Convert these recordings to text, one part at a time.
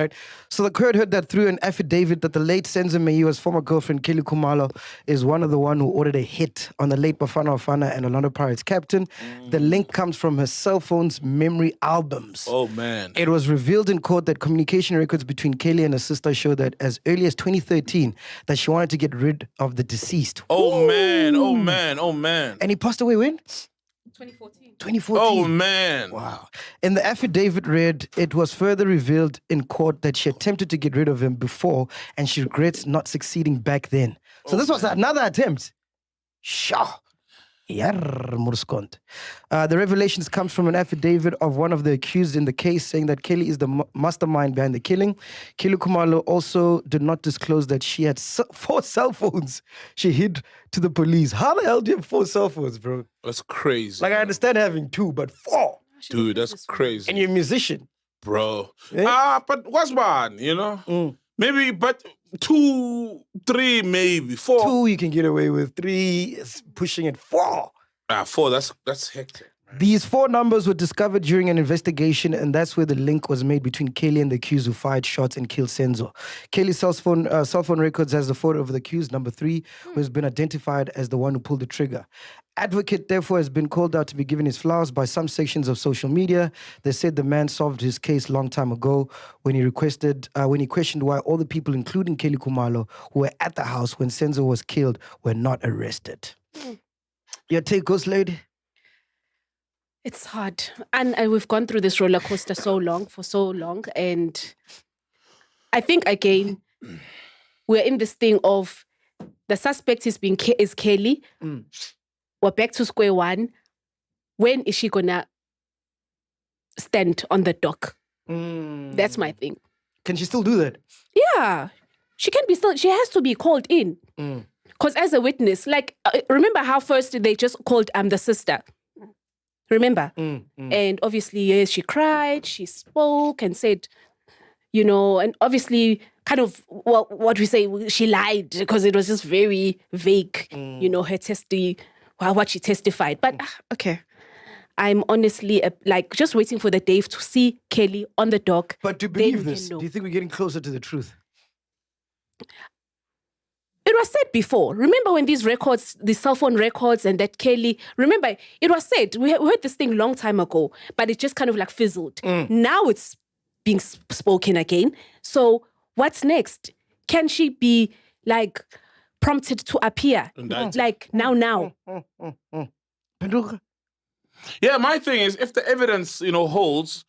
Right. So the court heard that through an affidavit that the late Senzo Meyiwa's former girlfriend, Kelly Khumalo, is one of the one who ordered a hit on the late Bafana Bafana and Orlando Pirates captain. The link comes from her cell phone's memory albums. Oh, man. It was revealed in court that communication records between Kelly and her sister show that as early as 2013 that she wanted to get rid of the deceased. Oh, man. Oh, man. Oh, man. And he passed away when? 2014. 2014. Oh, man. Wow. In the affidavit read, it was further revealed in court that she attempted to get rid of him before and she regrets not succeeding back then. So this was another attempt. Shah. The revelations comes from an affidavit of one of the accused in the case saying that Kelly is the mastermind behind the killing. Kelly Khumalo also did not disclose that she had 4 cell phones she hid to the police. How the hell do you have 4 cell phones, bro? That's crazy. Like, I understand having 2, but 4. Dude, that's crazy. And you're a musician. Bro. Yeah. But what's one, you know? Maybe, but 2, 3, maybe 4. 2 you can get away with. 3 is pushing it. 4. 4, that's hectic. These 4 numbers were discovered during an investigation, and that's where the link was made between Kelly and the accused who fired shots and killed Senzo. Kelly's cell phone records has the photo of the accused, number 3, who has been identified as the one who pulled the trigger. Advocate, therefore, has been called out to be given his flowers by some sections of social media. They said the man solved his case long time ago when he questioned why all the people, including Kelly Khumalo, who were at the house when Senzo was killed, were not arrested. Your take, Ghost Lady? It's hard. And we've gone through this roller coaster for so long. And I think, again, we're in this thing of the suspect is Kelly. We're back to square one. When is she going to stand on the dock? That's my thing. Can she still do that? Yeah. She has to be called in. Because as a witness, like, remember how first they just called the sister? Remember? And obviously, yes, she cried, she spoke and said, you know, and obviously kind of, well, what we say, she lied because it was just very vague, you know, her what she testified. But, okay. I'm honestly like just waiting for the day to see Kelly on the dock. But to believe this, do you think we're getting closer to the truth? It was said before. Remember when these records, the cell phone records and that Kelly, remember, it was said, we heard this thing long time ago, but it just kind of like fizzled. Now it's being spoken again. So what's next? Can she be like prompted to appear? Like now? Yeah, my thing is, if the evidence, you know, holds,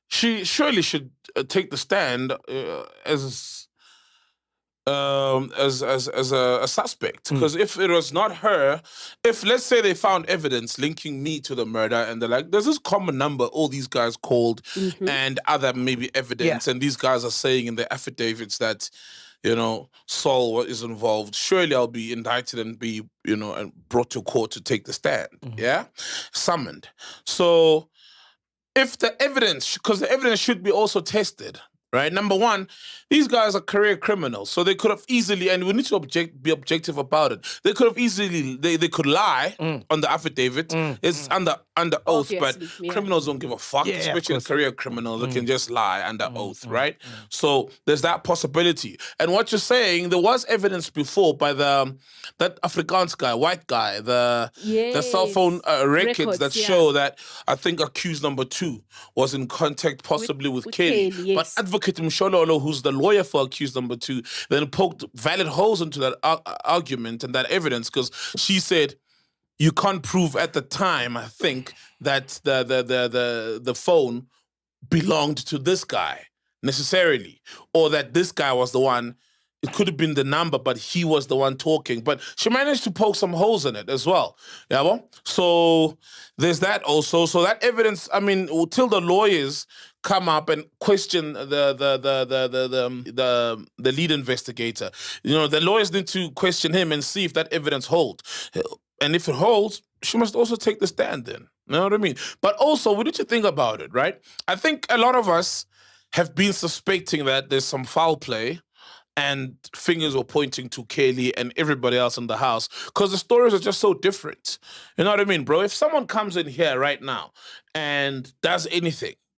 she surely should take the stand as a suspect. Because if it was not her, if let's say they found evidence linking me to the murder and they're like, there's this common number all these guys called and other maybe evidence, and these guys are saying in their affidavits that, you know, Saul is involved, surely I'll be indicted and be, you know, and brought to court to take the stand, summoned. So if the evidence, because the evidence should be also tested, right? Number one, these guys are career criminals, so they could have easily, and we need to be objective about it. They could have easily, they could lie on the affidavit. It's under oath, but criminals don't give a fuck, especially a career criminal. They can just lie under oath, right? So there's that possibility. And what you're saying, there was evidence before by that Afrikaans guy, white guy, the cell phone records that show that I think accused number 2 was in contact possibly with Kelly. But Advocate Mshololo, who's the lawyer for accused number 2, then poked valid holes into that argument and that evidence, because she said you can't prove at the time, I think, that the phone belonged to this guy necessarily, or that this guy was the one. It could have been the number, but he was the one talking. But she managed to poke some holes in it as well. Yeah, well, so there's that also. So that evidence, I mean, till the lawyers come up and question the lead investigator, you know, the lawyers need to question him and see if that evidence holds. And if it holds, she must also take the stand then. You know what I mean? But also, we need to think about it, right? I think a lot of us have been suspecting that there's some foul play and fingers were pointing to Kelly and everybody else in the house because the stories are just so different. You know what I mean, bro? If someone comes in here right now and does anything,